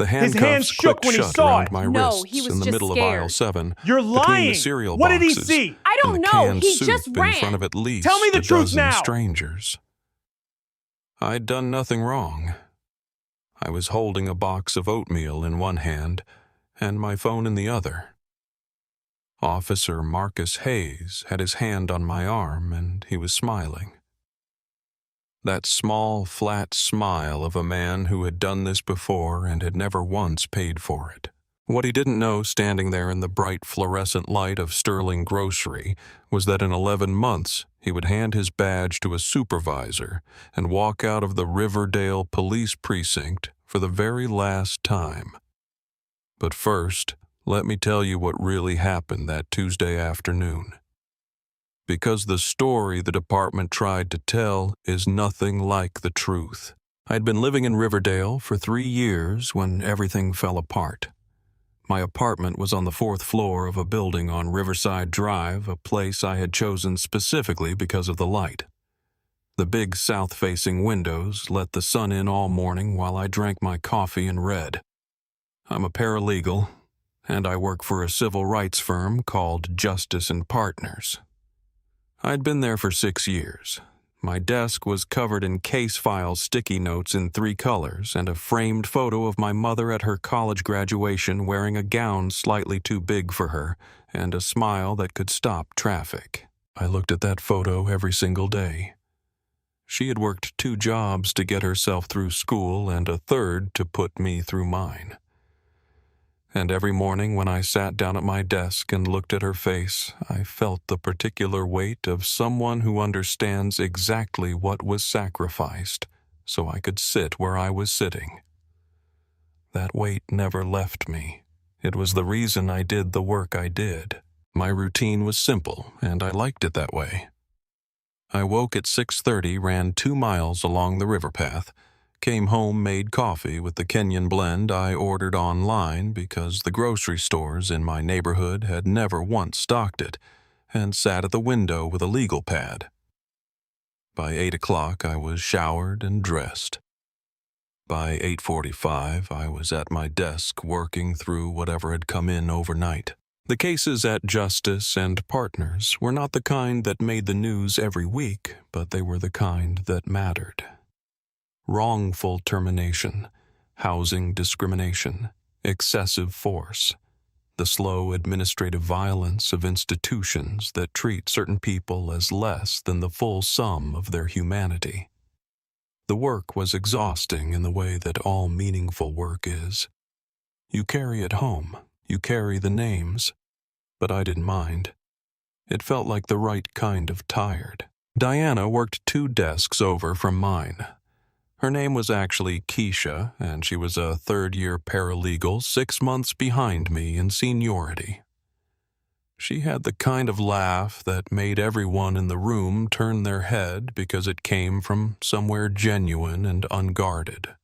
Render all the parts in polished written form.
The His hands handcuffs shook clicked when he shut saw around it. my No, wrists he was in the just middle scared. of aisle 7, You're between lying. the cereal What did he boxes see? I and don't the know. canned He soup just in ran. front of at least Tell me the a truth dozen now. strangers. I'd done nothing wrong. I was holding a box of oatmeal in one hand and my phone in the other. Officer Marcus Hayes had his hand on my arm and he was smiling. That small, flat smile of a man who had done this before and had never once paid for it. What he didn't know, standing there in the bright fluorescent light of Sterling Grocery, was that in 11 months he would hand his badge to a supervisor and walk out of the Riverdale Police Precinct for the very last time. But first, let me tell you what really happened that Tuesday afternoon. Because the story the department tried to tell is nothing like the truth. I'd been living in Riverdale for 3 years when everything fell apart. My apartment was on the 4th floor of a building on Riverside Drive, a place I had chosen specifically because of the light. The big south-facing windows let the sun in all morning while I drank my coffee and read. I'm a paralegal, and I work for a civil rights firm called Justice and Partners. I'd been there for 6 years. My desk was covered in case file sticky notes in 3 colors and a framed photo of my mother at her college graduation wearing a gown slightly too big for her and a smile that could stop traffic. I looked at that photo every single day. She had worked 2 jobs to get herself through school and a 3rd to put me through mine. And every morning when I sat down at my desk and looked at her face, I felt the particular weight of someone who understands exactly what was sacrificed so I could sit where I was sitting. That weight never left me. It was the reason I did the work I did. My routine was simple, and I liked it that way. I woke at 6:30, ran 2 miles along the river path, came home, made coffee with the Kenyan blend I ordered online because the grocery stores in my neighborhood had never once stocked it, and sat at the window with a legal pad. By 8 o'clock, I was showered and dressed. By 8:45, I was at my desk working through whatever had come in overnight. The cases at Justice and Partners were not the kind that made the news every week, but they were the kind that mattered. Wrongful termination, housing discrimination, excessive force, the slow administrative violence of institutions that treat certain people as less than the full sum of their humanity. The work was exhausting in the way that all meaningful work is. You carry it home, you carry the names, but I didn't mind. It felt like the right kind of tired. Diana worked 2 desks over from mine. Her name was actually Keisha, and she was a 3rd-year paralegal 6 months behind me in seniority. She had the kind of laugh that made everyone in the room turn their head because it came from somewhere genuine and unguarded.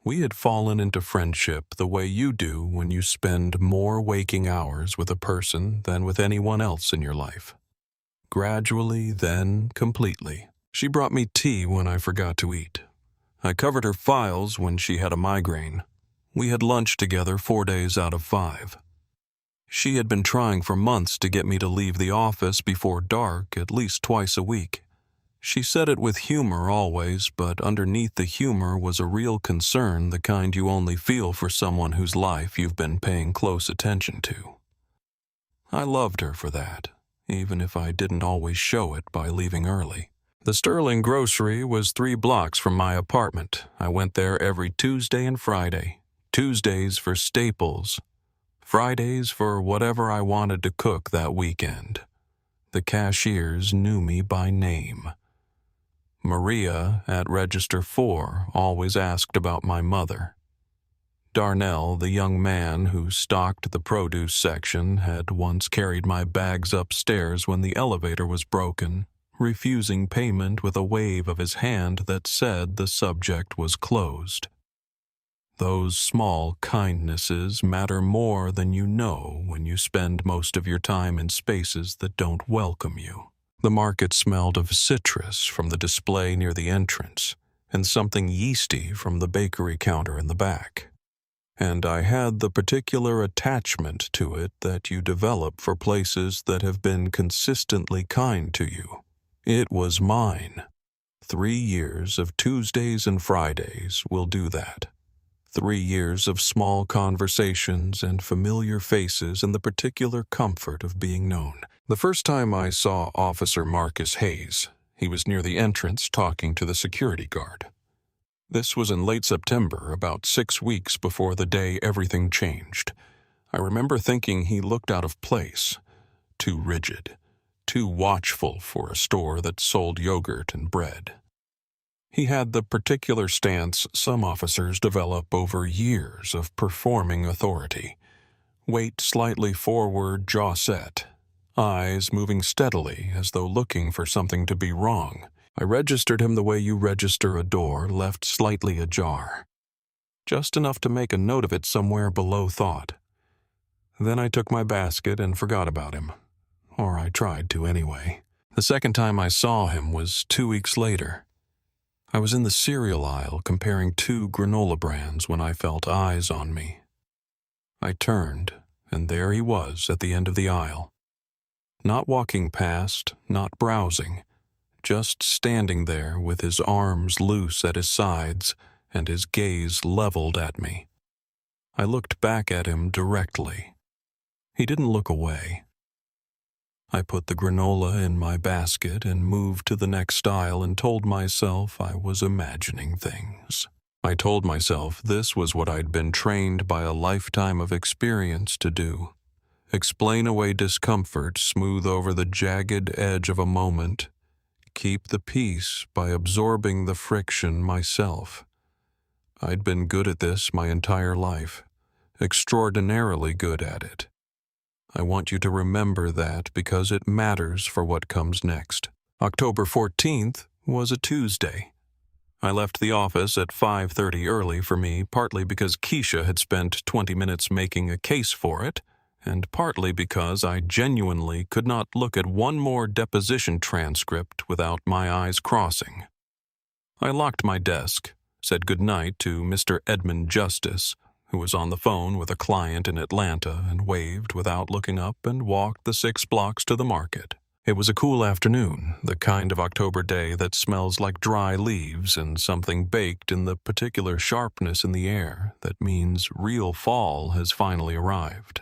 We had fallen into friendship the way you do when you spend more waking hours with a person than with anyone else in your life. Gradually, then completely. She brought me tea when I forgot to eat. I covered her files when she had a migraine. We had lunch together 4 days out of 5. She had been trying for months to get me to leave the office before dark at least twice a week. She said it with humor always, but underneath the humor was a real concern, the kind you only feel for someone whose life you've been paying close attention to. I loved her for that, even if I didn't always show it by leaving early. The Sterling Grocery was 3 blocks from my apartment. I went there every Tuesday and Friday. Tuesdays for staples, Fridays for whatever I wanted to cook that weekend. The cashiers knew me by name. Maria at Register 4 always asked about my mother. Darnell, the young man who stocked the produce section, had once carried my bags upstairs when the elevator was broken, refusing payment with a wave of his hand that said the subject was closed. Those small kindnesses matter more than you know when you spend most of your time in spaces that don't welcome you. The market smelled of citrus from the display near the entrance, and something yeasty from the bakery counter in the back. and I had the particular attachment to it that you develop for places that have been consistently kind to you. It was mine. 3 years of Tuesdays and Fridays will do that. 3 years of small conversations and familiar faces and the particular comfort of being known. The first time I saw Officer Marcus Hayes, he was near the entrance talking to the security guard. This was in late September, about 6 weeks before the day everything changed. I remember thinking he looked out of place, too rigid, too watchful for a store that sold yogurt and bread. He had the particular stance some officers develop over years of performing authority. Weight slightly forward, jaw set, eyes moving steadily as though looking for something to be wrong. I registered him the way you register a door left slightly ajar, just enough to make a note of it somewhere below thought. Then I took my basket and forgot about him, or I tried to anyway. The second time I saw him was 2 weeks later. I was in the cereal aisle comparing 2 granola brands when I felt eyes on me. I turned, and there he was at the end of the aisle. Not walking past, not browsing, just standing there with his arms loose at his sides and his gaze leveled at me. I looked back at him directly. He didn't look away. I put the granola in my basket and moved to the next aisle and told myself I was imagining things. I told myself this was what I'd been trained by a lifetime of experience to do. Explain away discomfort, smooth over the jagged edge of a moment, keep the peace by absorbing the friction myself. I'd been good at this my entire life, extraordinarily good at it. I want you to remember that because it matters for what comes next. October 14th was a Tuesday. I left the office at 5:30 early for me, partly because Keisha had spent 20 minutes making a case for it, and partly because I genuinely could not look at one more deposition transcript without my eyes crossing. I locked my desk, said goodnight to Mr. Edmund Justice, who was on the phone with a client in Atlanta, and waved without looking up and walked the 6 blocks to the market. It was a cool afternoon, the kind of October day that smells like dry leaves and something baked in the particular sharpness in the air that means real fall has finally arrived.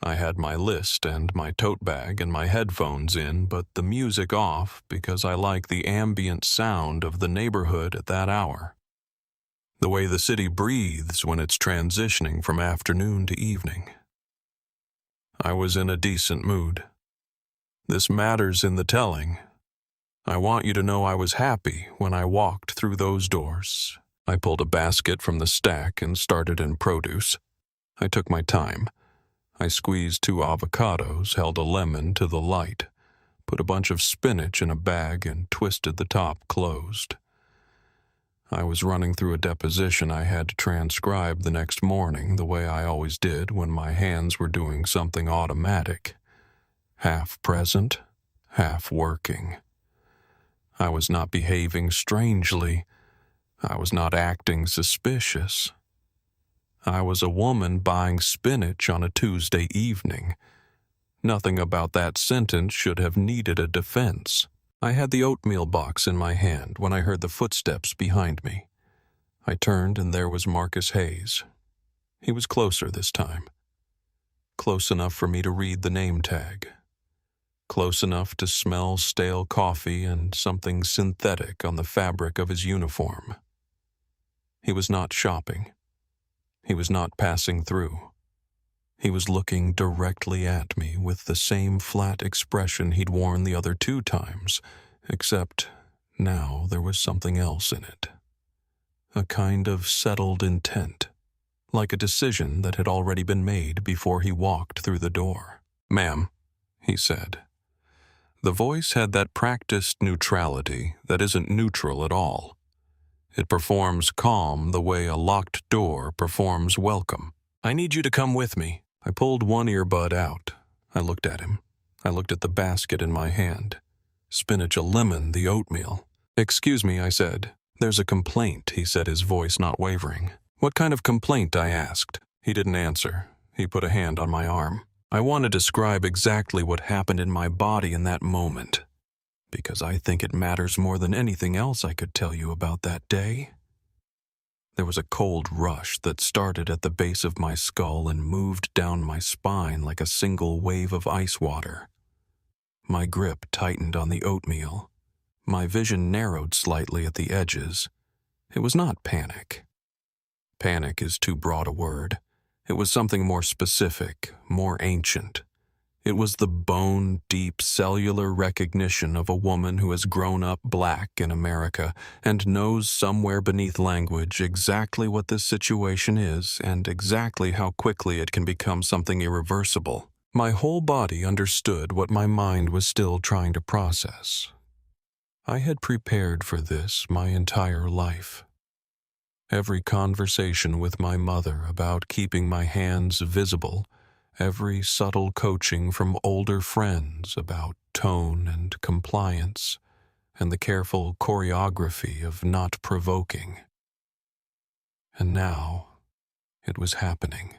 I had my list and my tote bag and my headphones in, but the music off because I like the ambient sound of the neighborhood at that hour. The way the city breathes when it's transitioning from afternoon to evening. I was in a decent mood. This matters in the telling. I want you to know I was happy when I walked through those doors. I pulled a basket from the stack and started in produce. I took my time. I squeezed 2 avocados, held a lemon to the light, put a bunch of spinach in a bag and twisted the top closed. I was running through a deposition I had to transcribe the next morning the way I always did when my hands were doing something automatic. Half present, half working. I was not behaving strangely. I was not acting suspicious. I was a woman buying spinach on a Tuesday evening. Nothing about that sentence should have needed a defense. I had the oatmeal box in my hand when I heard the footsteps behind me. I turned and there was Marcus Hayes. He was closer this time. Close enough for me to read the name tag. Close enough to smell stale coffee and something synthetic on the fabric of his uniform. He was not shopping. He was not passing through. He was looking directly at me with the same flat expression he'd worn the other 2 times, except now there was something else in it. A kind of settled intent, like a decision that had already been made before he walked through the door. "Ma'am," he said. The voice had that practiced neutrality that isn't neutral at all. It performs calm the way a locked door performs welcome. "I need you to come with me." I pulled one earbud out. I looked at him. I looked at the basket in my hand. Spinach, a lemon, the oatmeal. "Excuse me," I said. "There's a complaint," he said, his voice not wavering. "What kind of complaint?" I asked. He didn't answer. He put a hand on my arm. I want to describe exactly what happened in my body in that moment, because I think it matters more than anything else I could tell you about that day. There was a cold rush that started at the base of my skull and moved down my spine like a single wave of ice water. My grip tightened on the oatmeal. My vision narrowed slightly at the edges. It was not panic. Panic is too broad a word. It was something more specific, more ancient. It was the bone-deep cellular recognition of a woman who has grown up black in America and knows somewhere beneath language exactly what this situation is and exactly how quickly it can become something irreversible. My whole body understood what my mind was still trying to process. I had prepared for this my entire life. Every conversation with my mother about keeping my hands visible, every subtle coaching from older friends about tone and compliance, and the careful choreography of not provoking. And now, it was happening.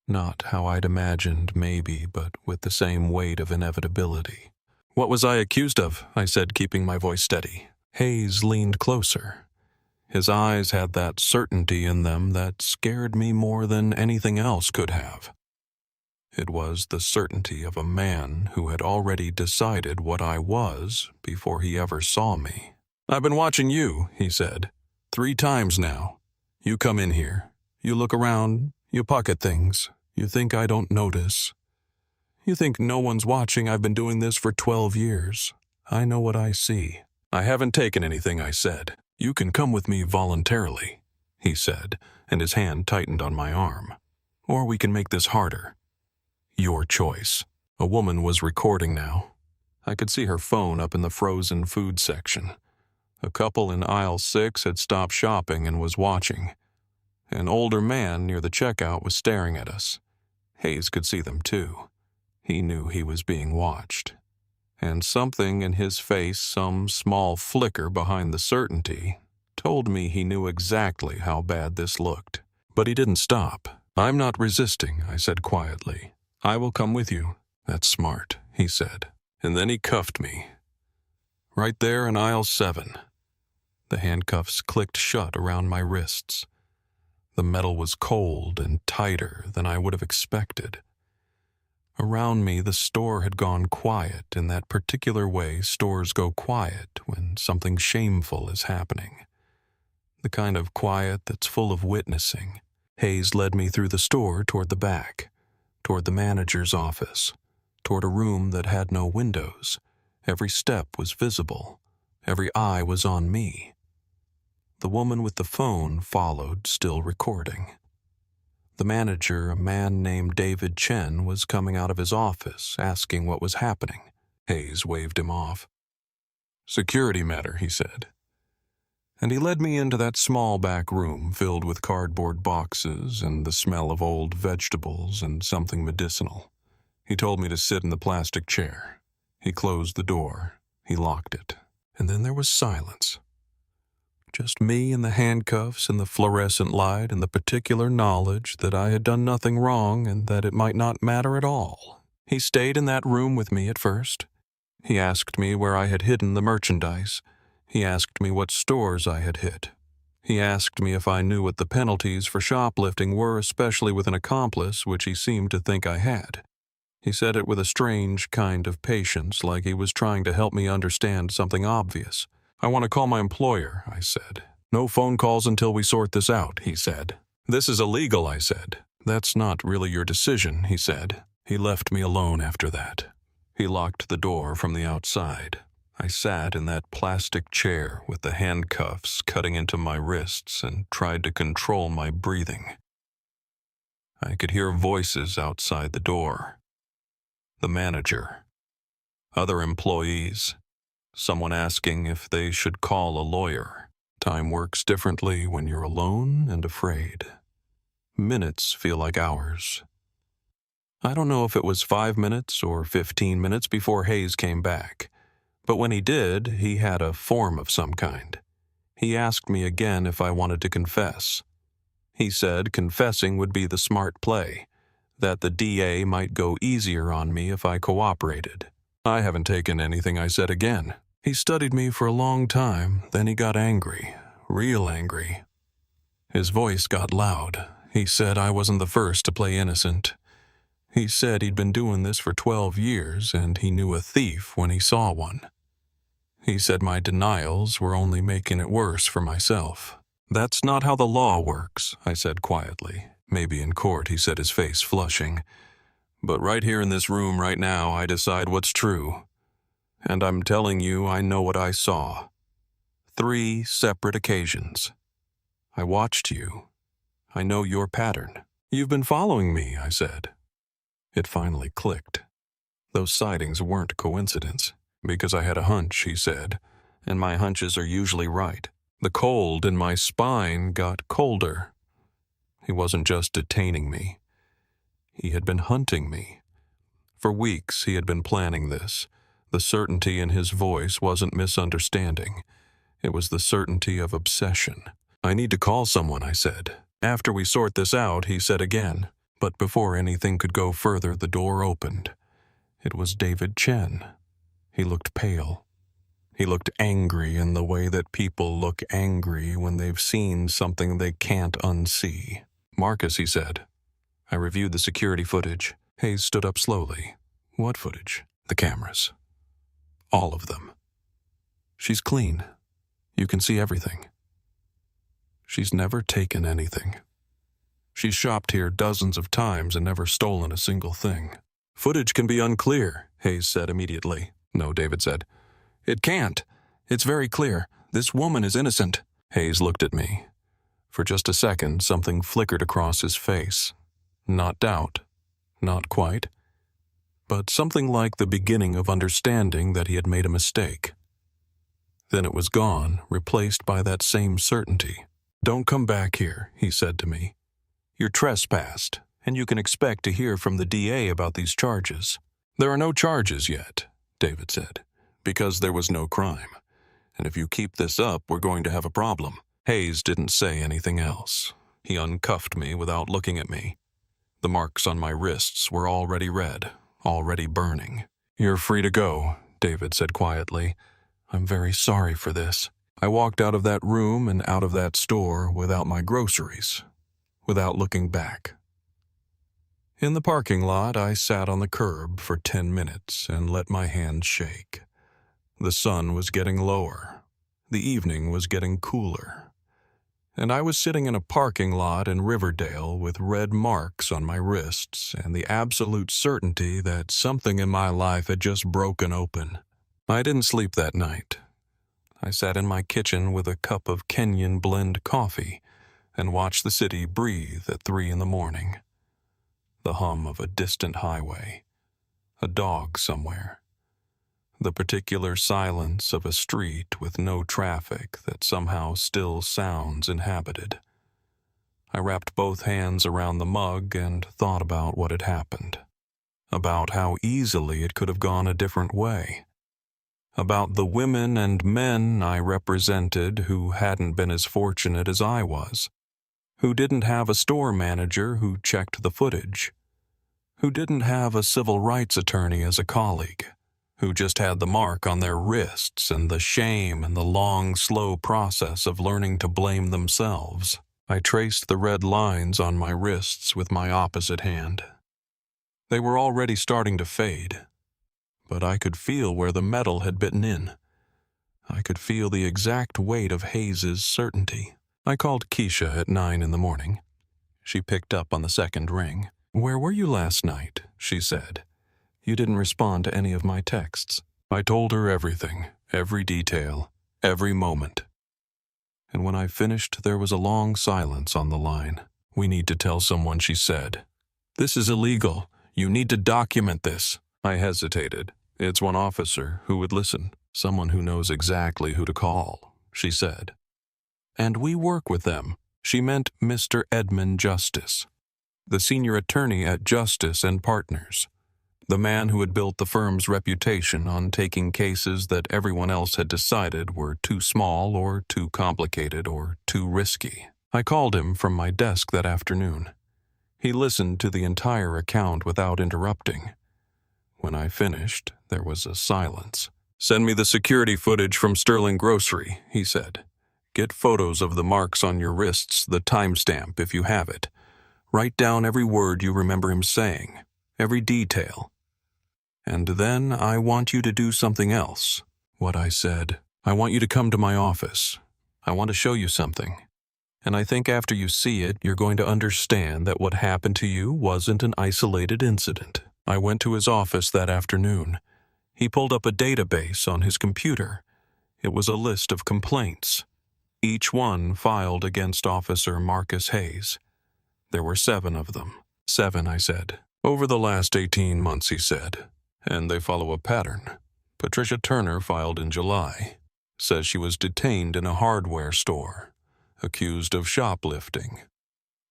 Not how I'd imagined, maybe, but with the same weight of inevitability. "What was I accused of?" I said, keeping my voice steady. Hayes leaned closer. His eyes had that certainty in them that scared me more than anything else could have. It was the certainty of a man who had already decided what I was before he ever saw me. "I've been watching you," he said. 3 times now. You come in here. You look around. You pocket things. You think I don't notice. You think no one's watching. I've been doing this for 12 years. I know what I see." "I haven't taken anything," I said. "You can come with me voluntarily," he said, and his hand tightened on my arm. "Or we can make this harder. Your choice." A woman was recording now. I could see her phone up in the frozen food section. A couple in aisle 6 had stopped shopping and was watching. An older man near the checkout was staring at us. Hayes could see them too. He knew he was being watched. And something in his face, some small flicker behind the certainty, told me he knew exactly how bad this looked. But he didn't stop. "I'm not resisting," I said quietly. "I will come with you." "That's smart," he said. And then he cuffed me. Right there in aisle 7. The handcuffs clicked shut around my wrists. The metal was cold and tighter than I would have expected. Around me, the store had gone quiet in that particular way stores go quiet when something shameful is happening. The kind of quiet that's full of witnessing. Hayes led me through the store toward the back, toward the manager's office, toward a room that had no windows. Every step was visible. Every eye was on me. The woman with the phone followed, still recording. The manager, a man named David Chen, was coming out of his office, asking what was happening. Hayes waved him off. "Security matter," he said. And he led me into that small back room filled with cardboard boxes and the smell of old vegetables and something medicinal. He told me to sit in the plastic chair. He closed the door. He locked it. And then there was silence. Just me and the handcuffs and the fluorescent light and the particular knowledge that I had done nothing wrong and that it might not matter at all. He stayed in that room with me at first. He asked me where I had hidden the merchandise. He asked me what stores I had hit. He asked me if I knew what the penalties for shoplifting were, especially with an accomplice, which he seemed to think I had. He said it with a strange kind of patience, like he was trying to help me understand something obvious. "I want to call my employer," I said. "No phone calls until we sort this out," he said. "This is illegal," I said. "That's not really your decision," he said. He left me alone after that. He locked the door from the outside. I sat in that plastic chair with the handcuffs cutting into my wrists and tried to control my breathing. I could hear voices outside the door. The manager. Other employees. Someone asking if they should call a lawyer. Time works differently when you're alone and afraid. Minutes feel like hours. I don't know if it was 5 minutes or 15 minutes before Hayes came back, but when he did, he had a form of some kind. He asked me again if I wanted to confess. He said confessing would be the smart play, that the DA might go easier on me if I cooperated. I haven't taken anything I said again. He studied me for a long time, then he got angry, real angry. His voice got loud. He said I wasn't the first to play innocent. He said he'd been doing this for 12 years and he knew a thief when he saw one. He said my denials were only making it worse for myself. That's not how the law works, I said quietly. Maybe in court, he said, his face flushing. But right here in this room right now, I decide what's true. And I'm telling you, I know what I saw. 3 separate occasions. I watched you. I know your pattern. You've been following me, I said. It finally clicked. Those sightings weren't coincidence. Because I had a hunch, he said, and my hunches are usually right. The cold in my spine got colder. He wasn't just detaining me. He had been hunting me. For weeks he had been planning this. The certainty in his voice wasn't misunderstanding. It was the certainty of obsession. I need to call someone, I said. After we sort this out, he said again. But before anything could go further, the door opened. It was David Chen. He looked pale. He looked angry in the way that people look angry when they've seen something they can't unsee. Marcus, he said. I reviewed the security footage. Hayes stood up slowly. What footage? The cameras. All of them. She's clean. You can see everything. She's never taken anything. She's shopped here dozens of times and never stolen a single thing. Footage can be unclear, Hayes said immediately. No, David said. It can't. It's very clear. This woman is innocent. Hayes looked at me. For just a second, something flickered across his face. Not doubt. Not quite. But something like the beginning of understanding that he had made a mistake. Then it was gone, replaced by that same certainty. Don't come back here, he said to me. You're trespassed, and you can expect to hear from the DA about these charges. There are no charges yet, David said, because there was no crime. And if you keep this up, we're going to have a problem. Hayes didn't say anything else. He uncuffed me without looking at me. The marks on my wrists were already red, already burning. You're free to go, David said quietly. I'm very sorry for this. I walked out of that room and out of that store without my groceries, without looking back. In the parking lot, I sat on the curb for 10 minutes and let my hands shake. The sun was getting lower. The evening was getting cooler. And I was sitting in a parking lot in Riverdale with red marks on my wrists and the absolute certainty that something in my life had just broken open. I didn't sleep that night. I sat in my kitchen with a cup of Kenyan blend coffee and watched the city breathe at 3 a.m. The hum of a distant highway, a dog somewhere, the particular silence of a street with no traffic that somehow still sounds inhabited. I wrapped both hands around the mug and thought about what had happened, about how easily it could have gone a different way, about the women and men I represented who hadn't been as fortunate as I was, who didn't have a store manager who checked the footage, who didn't have a civil rights attorney as a colleague, who just had the mark on their wrists and the shame and the long, slow process of learning to blame themselves. I traced the red lines on my wrists with my opposite hand. They were already starting to fade, but I could feel where the metal had bitten in. I could feel the exact weight of Hayes's certainty. I called Keisha at 9 a.m. She picked up on the second ring. Where were you last night? She said. You didn't respond to any of my texts. I told her everything, every detail, every moment. And when I finished, there was a long silence on the line. We need to tell someone, she said. This is illegal. You need to document this. I hesitated. It's one officer who would listen, someone who knows exactly who to call, she said. And we work with them. She meant Mr. Edmund Justice, the senior attorney at Justice and Partners, the man who had built the firm's reputation on taking cases that everyone else had decided were too small or too complicated or too risky. I called him from my desk that afternoon. He listened to the entire account without interrupting. When I finished, there was a silence. "Send me the security footage from Sterling Grocery," he said. "Get photos of the marks on your wrists, the timestamp if you have it. Write down every word you remember him saying, every detail. And then I want you to do something else." What I said. "I want you to come to my office. I want to show you something. And I think after you see it, you're going to understand that what happened to you wasn't an isolated incident." I went to his office that afternoon. He pulled up a database on his computer. It was a list of complaints, each one filed against Officer Marcus Hayes. There were 7 of them. 7, I said. "Over the last 18 months, he said. And they follow a pattern. Patricia Turner filed in July. Says she was detained in a hardware store, accused of shoplifting.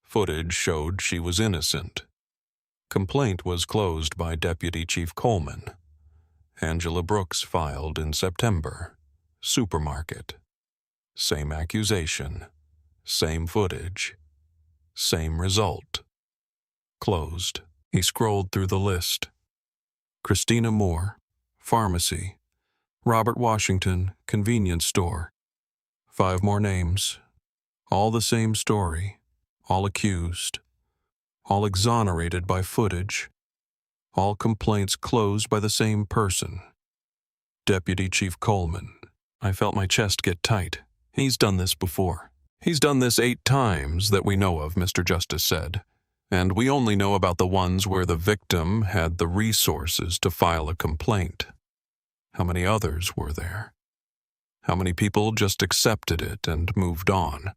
Footage showed she was innocent. Complaint was closed by Deputy Chief Coleman. Angela Brooks filed in September. Supermarket. Same accusation. Same footage. Same result. Closed." He scrolled through the list. Christina Moore, pharmacy. Robert Washington, convenience store. 5 more names. All the same story. All accused. All exonerated by footage. All complaints closed by the same person. Deputy Chief Coleman. I felt my chest get tight. "He's done this before. He's done this 8 times that we know of," Mr. Justice said. "And we only know about the ones where the victim had the resources to file a complaint. How many others were there? How many people just accepted it and moved on?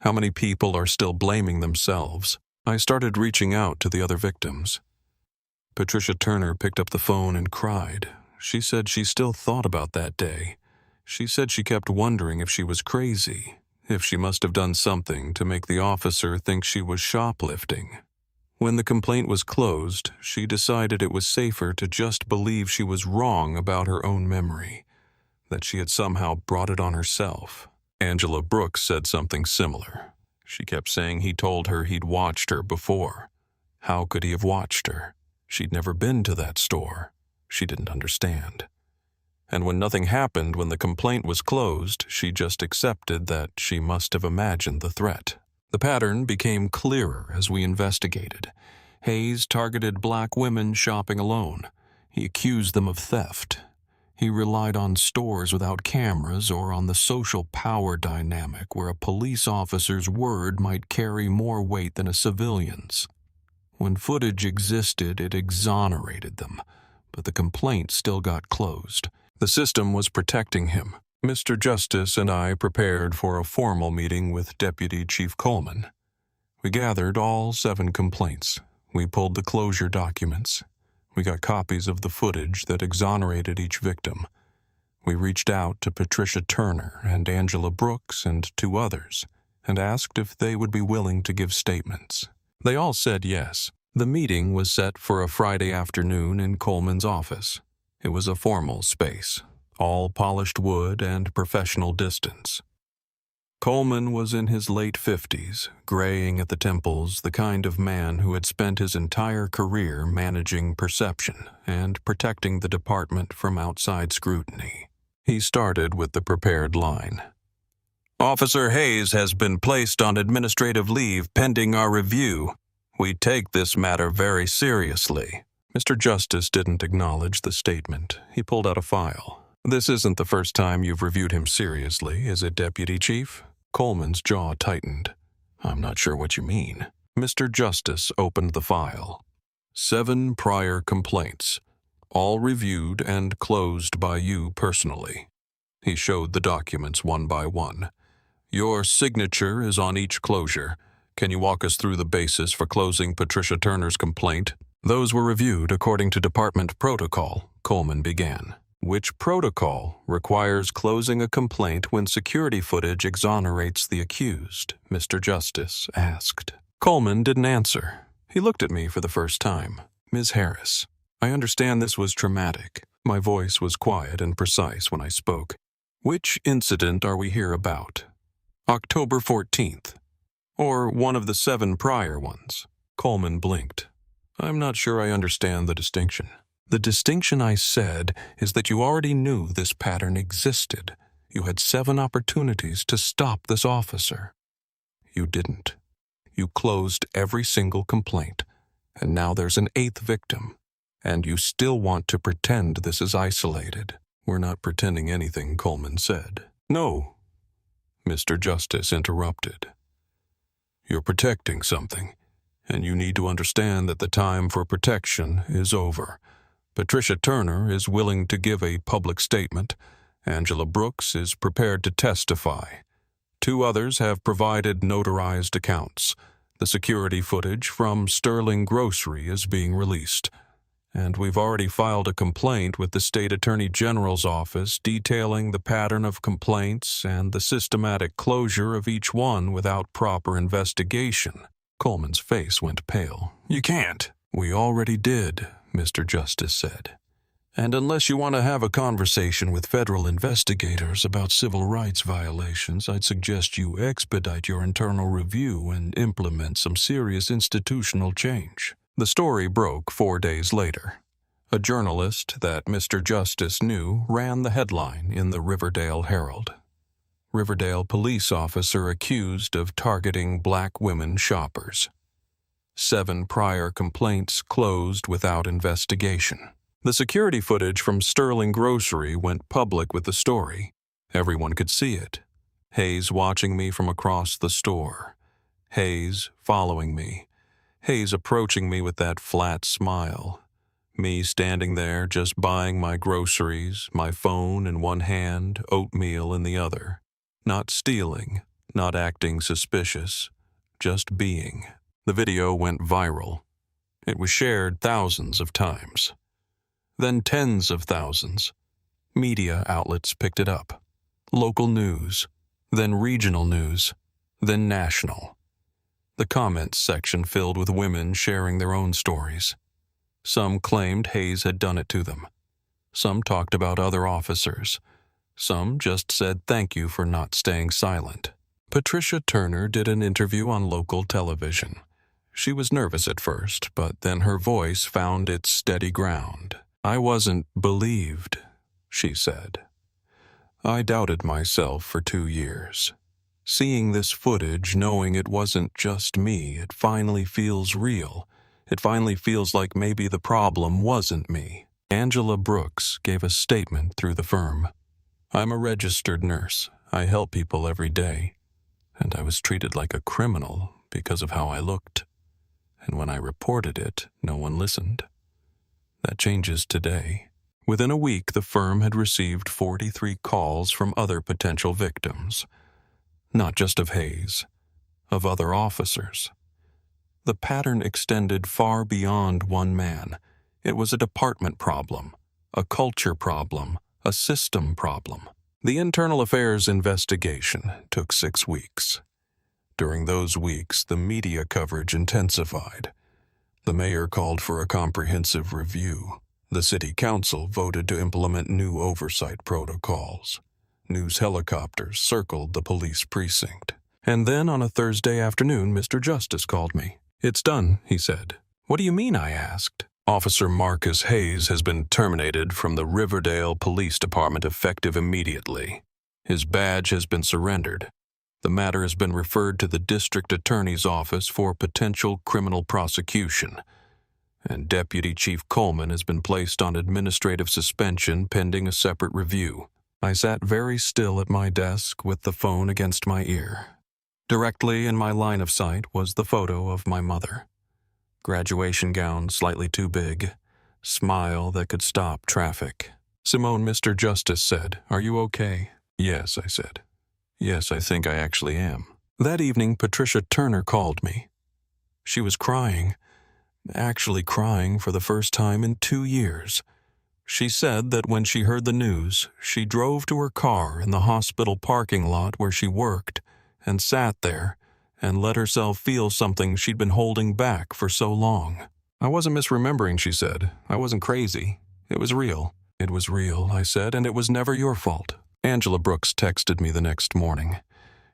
How many people are still blaming themselves?" I started reaching out to the other victims. Patricia Turner picked up the phone and cried. She said she still thought about that day. She said she kept wondering if she was crazy, if she must have done something to make the officer think she was shoplifting. When the complaint was closed, she decided it was safer to just believe she was wrong about her own memory, that she had somehow brought it on herself. Angela Brooks said something similar. She kept saying he told her he'd watched her before. How could he have watched her? She'd never been to that store. She didn't understand. And when nothing happened when the complaint was closed, she just accepted that she must have imagined the threat. The pattern became clearer as we investigated. Hayes targeted black women shopping alone. He accused them of theft. He relied on stores without cameras or on the social power dynamic where a police officer's word might carry more weight than a civilian's. When footage existed, it exonerated them, but the complaint still got closed. The system was protecting him. Mr. Justice and I prepared for a formal meeting with Deputy Chief Coleman. We gathered all 7 complaints. We pulled the closure documents. We got copies of the footage that exonerated each victim. We reached out to Patricia Turner and Angela Brooks and 2 others and asked if they would be willing to give statements. They all said yes. The meeting was set for a Friday afternoon in Coleman's office. It was a formal space, all polished wood and professional distance. Coleman was in his late 50s, graying at the temples, the kind of man who had spent his entire career managing perception and protecting the department from outside scrutiny. He started with the prepared line. "Officer Hayes has been placed on administrative leave pending our review. We take this matter very seriously." Mr. Justice didn't acknowledge the statement. He pulled out a file. "This isn't the first time you've reviewed him seriously, is it, Deputy Chief?" Coleman's jaw tightened. "I'm not sure what you mean." Mr. Justice opened the file. 7 prior complaints, all reviewed and closed by you personally. He showed the documents one by one. "Your signature is on each closure. Can you walk us through the basis for closing Patricia Turner's complaint?" "Those were reviewed according to department protocol," Coleman began. "Which protocol requires closing a complaint when security footage exonerates the accused?" Mr. Justice asked. Coleman didn't answer. He looked at me for the first time. "Ms. Harris, I understand this was traumatic." My voice was quiet and precise when I spoke. "Which incident are we here about?" October 14th. Or one of the 7 prior ones. Coleman blinked. I'm not sure I understand the distinction. The distinction, I said, is that you already knew this pattern existed. You had 7 opportunities to stop this officer. You didn't. You closed every single complaint, and now there's an 8th victim, and you still want to pretend this is isolated. We're not pretending anything, Coleman said. No, Mr. Justice interrupted. You're protecting something, and you need to understand that the time for protection is over. Patricia Turner is willing to give a public statement. Angela Brooks is prepared to testify. 2 others have provided notarized accounts. The security footage from Sterling Grocery is being released. And we've already filed a complaint with the State Attorney General's office detailing the pattern of complaints and the systematic closure of each one without proper investigation. Coleman's face went pale. You can't. We already did, Mr. Justice said. And unless you want to have a conversation with federal investigators about civil rights violations, I'd suggest you expedite your internal review and implement some serious institutional change. The story broke 4 days later. A journalist that Mr. Justice knew ran the headline in the Riverdale Herald. Riverdale police officer accused of targeting black women shoppers. 7 prior complaints closed without investigation. The security footage from Sterling Grocery went public with the story. Everyone could see it. Hayes watching me from across the store. Hayes following me. Hayes approaching me with that flat smile. Me standing there just buying my groceries, my phone in one hand, oatmeal in the other. Not stealing, not acting suspicious, just being. The video went viral. It was shared thousands of times. Then tens of thousands. Media outlets picked it up. Local news, then regional news, then national. The comments section filled with women sharing their own stories. Some claimed Hayes had done it to them. Some talked about other officers. Some just said thank you for not staying silent. Patricia Turner did an interview on local television. She was nervous at first, but then her voice found its steady ground. I wasn't believed, she said. I doubted myself for 2 years. Seeing this footage, knowing it wasn't just me, it finally feels real. It finally feels like maybe the problem wasn't me. Angela Brooks gave a statement through the firm. I'm a registered nurse. I help people every day. And I was treated like a criminal because of how I looked. And when I reported it, no one listened. That changes today. Within a week, the firm had received 43 calls from other potential victims. Not just of Hayes, of other officers. The pattern extended far beyond one man. It was a department problem, a culture problem, a system problem. The internal affairs investigation took 6 weeks. During those weeks, the media coverage intensified. The mayor called for a comprehensive review. The city council voted to implement new oversight protocols. News helicopters circled the police precinct. And then on a Thursday afternoon, Mr. Justice called me. It's done, he said. What do you mean, I asked. Officer Marcus Hayes has been terminated from the Riverdale Police Department effective immediately. His badge has been surrendered. The matter has been referred to the district attorney's office for potential criminal prosecution. And Deputy Chief Coleman has been placed on administrative suspension pending a separate review. I sat very still at my desk with the phone against my ear. Directly in my line of sight was the photo of my mother. Graduation gown slightly too big, smile that could stop traffic. Simone, Mr. Justice said, "Are you okay?" "Yes," I said. "Yes, I think I actually am." That evening, Patricia Turner called me. She was crying, actually crying for the first time in 2 years. She said that when she heard the news, she drove to her car in the hospital parking lot where she worked and sat there and let herself feel something she'd been holding back for so long. "I wasn't misremembering," she said. "I wasn't crazy. It was real." "It was real," I said, "and it was never your fault." Angela Brooks texted me the next morning.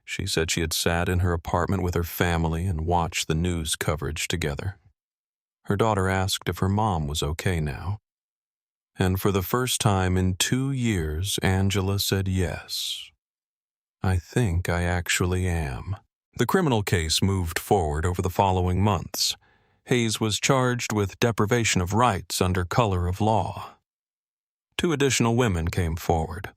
She said she had sat in her apartment with her family and watched the news coverage together. Her daughter asked if her mom was okay now. And for the first time in 2 years, Angela said yes. I think I actually am. The criminal case moved forward over the following months. Hayes was charged with deprivation of rights under color of law. 2 additional women came forward.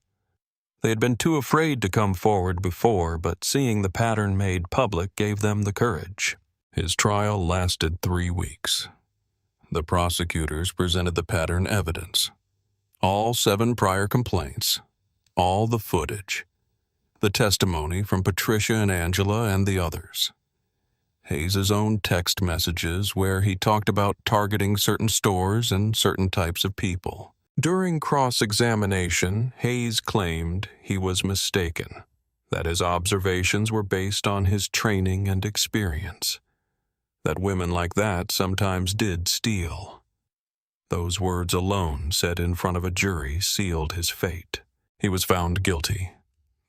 They had been too afraid to come forward before, but seeing the pattern made public gave them the courage. His trial lasted 3 weeks. The prosecutors presented the pattern evidence. All 7 prior complaints, all the footage, the testimony from Patricia and Angela and the others. Hayes' own text messages where he talked about targeting certain stores and certain types of people. During cross-examination, Hayes claimed he was mistaken, that his observations were based on his training and experience, that women like that sometimes did steal. Those words alone, said in front of a jury, sealed his fate. He was found guilty.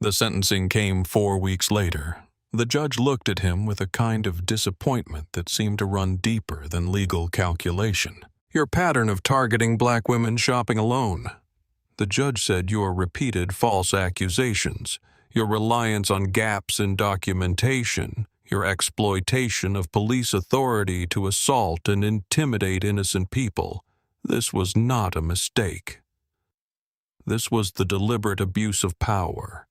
The sentencing came 4 weeks later. The judge looked at him with a kind of disappointment that seemed to run deeper than legal calculation. Your pattern of targeting black women shopping alone. The judge said your repeated false accusations, your reliance on gaps in documentation, your exploitation of police authority to assault and intimidate innocent people, this was not a mistake. This was the deliberate abuse of power.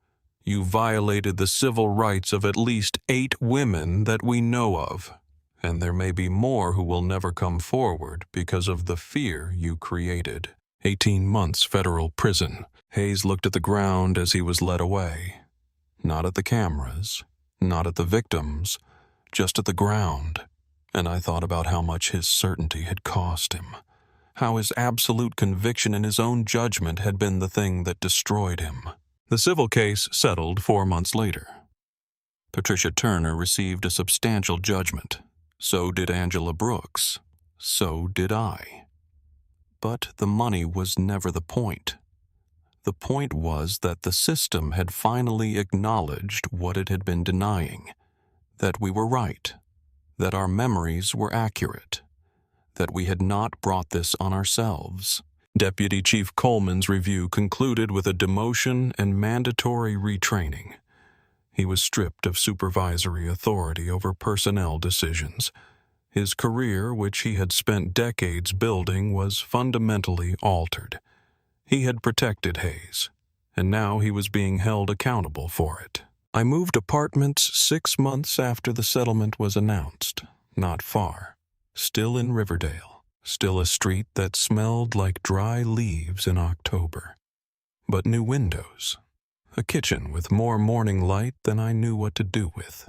You violated the civil rights of at least 8 women that we know of, and there may be more who will never come forward because of the fear you created. 18 months federal prison. Hayes looked at the ground as he was led away. Not at the cameras, not at the victims, just at the ground. And I thought about how much his certainty had cost him. How his absolute conviction in his own judgment had been the thing that destroyed him. The civil case settled 4 months later. Patricia Turner received a substantial judgment. So did Angela Brooks. So did I. But the money was never the point. The point was that the system had finally acknowledged what it had been denying, that we were right, that our memories were accurate, that we had not brought this on ourselves. Deputy Chief Coleman's review concluded with a demotion and mandatory retraining. He was stripped of supervisory authority over personnel decisions. His career, which he had spent decades building, was fundamentally altered. He had protected Hayes, and now he was being held accountable for it. I moved apartments 6 months after the settlement was announced, not far, still in Riverdale. Still a street that smelled like dry leaves in October. But new windows. A kitchen with more morning light than I knew what to do with.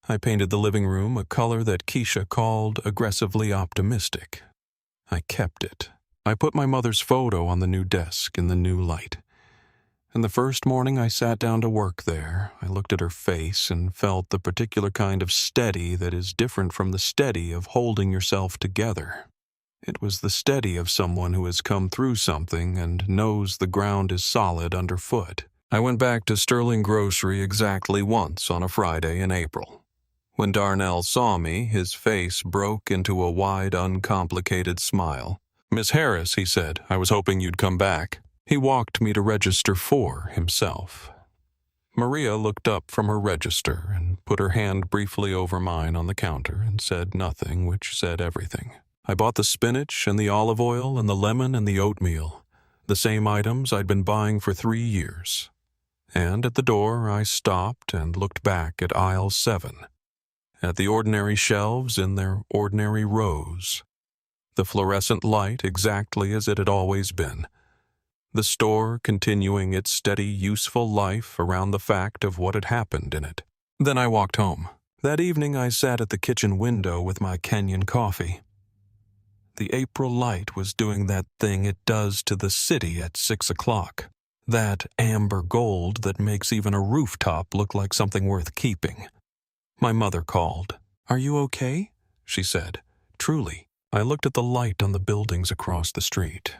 I painted the living room a color that Keisha called aggressively optimistic. I kept it. I put my mother's photo on the new desk in the new light. And the first morning I sat down to work there, I looked at her face and felt the particular kind of steady that is different from the steady of holding yourself together. It was the steady of someone who has come through something and knows the ground is solid underfoot. I went back to Sterling Grocery exactly once on a Friday in April. When Darnell saw me, his face broke into a wide, uncomplicated smile. "Miss Harris," he said, "I was hoping you'd come back." He walked me to register 4 himself. Maria looked up from her register and put her hand briefly over mine on the counter and said nothing, which said everything. I bought the spinach and the olive oil and the lemon and the oatmeal, the same items I'd been buying for 3 years. And at the door I stopped and looked back at aisle 7, at the ordinary shelves in their ordinary rows, the fluorescent light exactly as it had always been, the store continuing its steady, useful life around the fact of what had happened in it. Then I walked home. That evening I sat at the kitchen window with my Kenyan coffee. The April light was doing that thing it does to the city at 6 o'clock. That amber gold that makes even a rooftop look like something worth keeping. My mother called. "Are you okay?" she said. Truly. I looked at the light on the buildings across the street.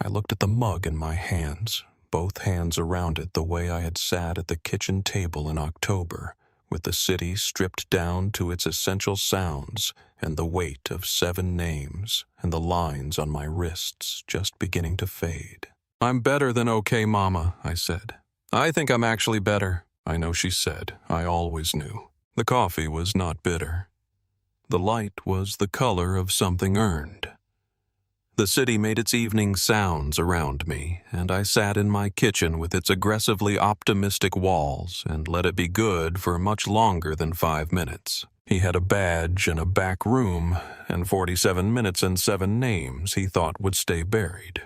I looked at the mug in my hands, both hands around it the way I had sat at the kitchen table in October, with the city stripped down to its essential sounds and the weight of 7 names and the lines on my wrists just beginning to fade. "I'm better than okay, Mama," I said. "I think I'm actually better." I know she said. I always knew. The coffee was not bitter. The light was the color of something earned. The city made its evening sounds around me, and I sat in my kitchen with its aggressively optimistic walls and let it be good for much longer than 5 minutes. He had a badge and a back room, and 47 minutes and 7 names he thought would stay buried.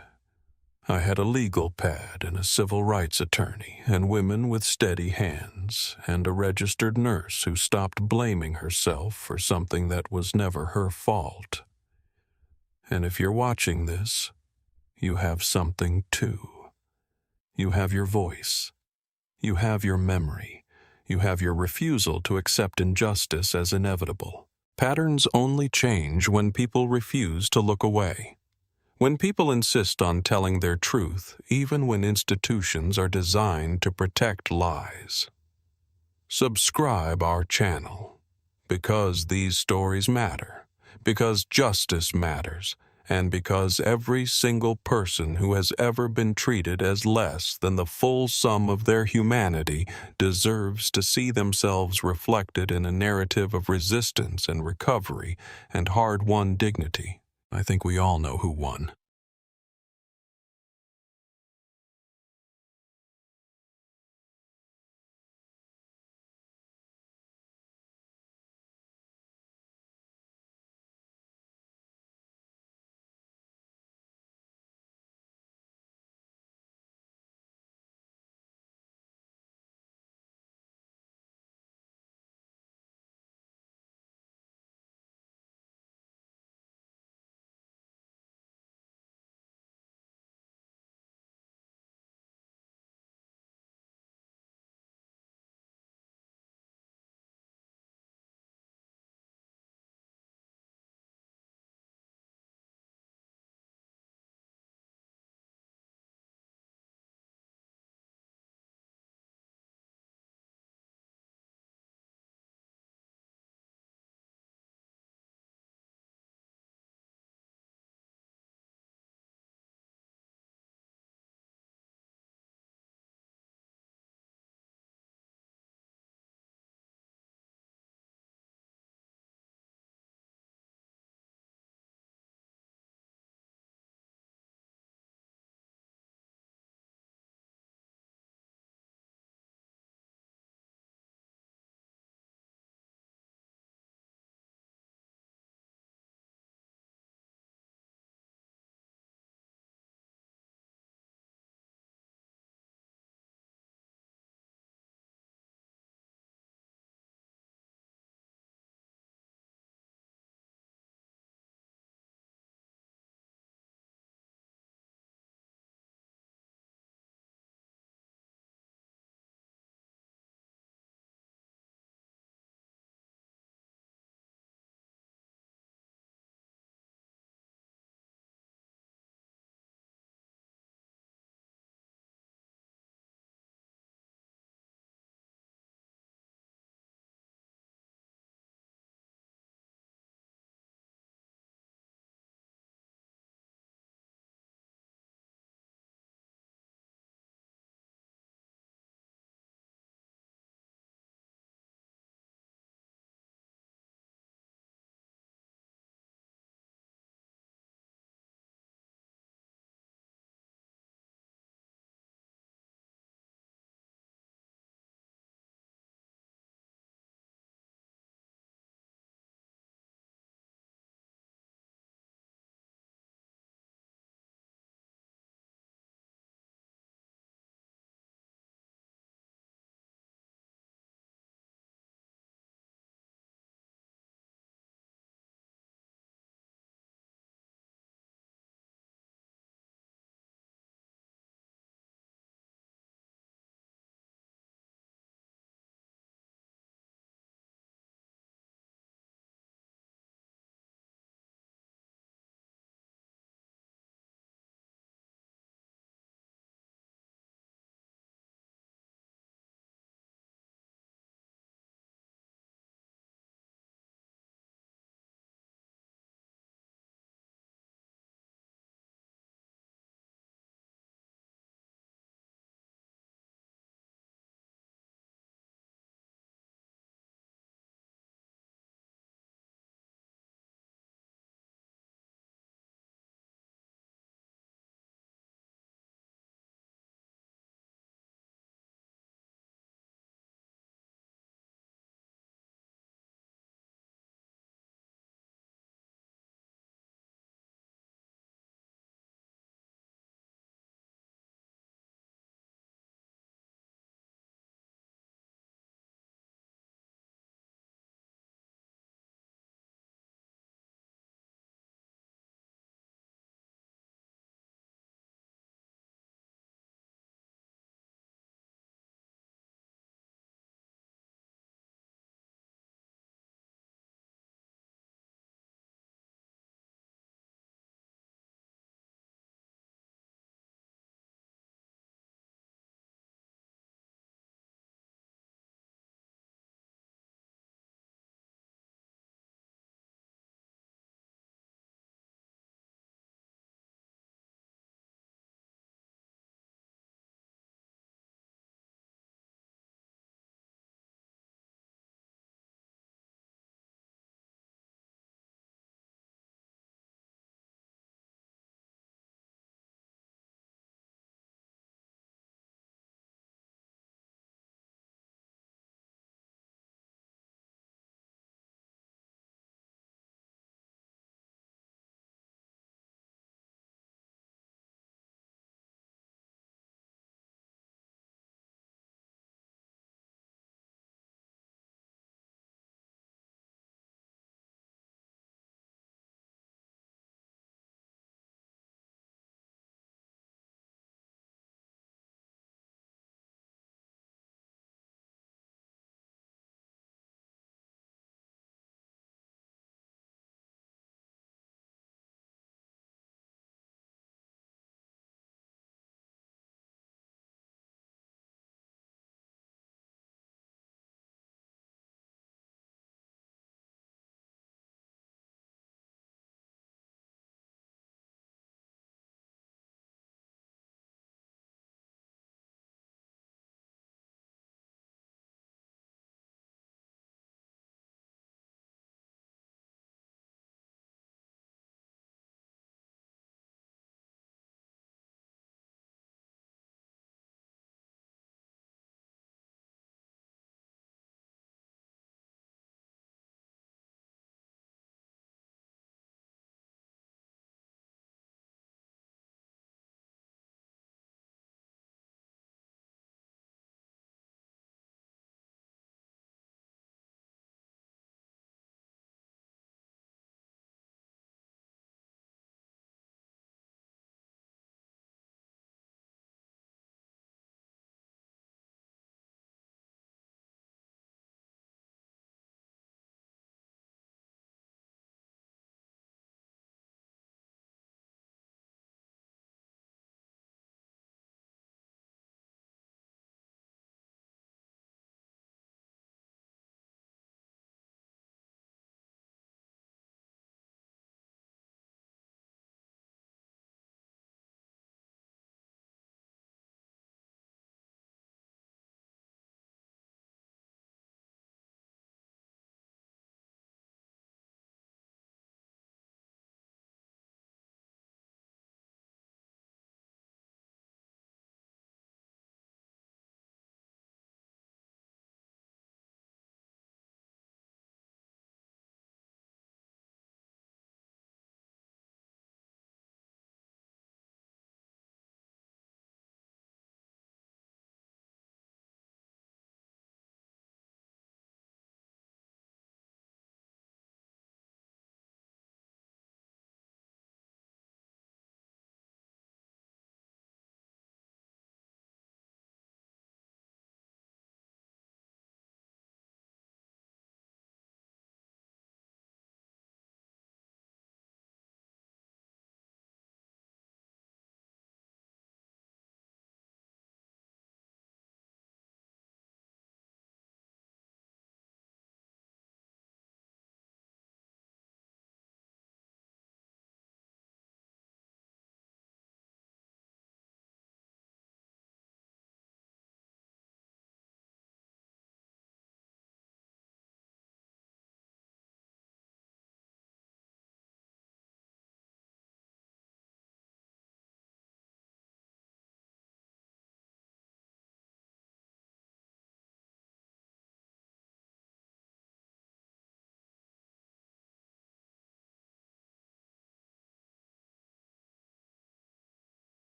I had a legal pad and a civil rights attorney and women with steady hands and a registered nurse who stopped blaming herself for something that was never her fault. And if you're watching this, you have something too. You have your voice. You have your memory. You have your refusal to accept injustice as inevitable. Patterns only change when people refuse to look away. When people insist on telling their truth, even when institutions are designed to protect lies. Subscribe our channel, because these stories matter, because justice matters, and because every single person who has ever been treated as less than the full sum of their humanity deserves to see themselves reflected in a narrative of resistance and recovery and hard-won dignity. I think we all know who won.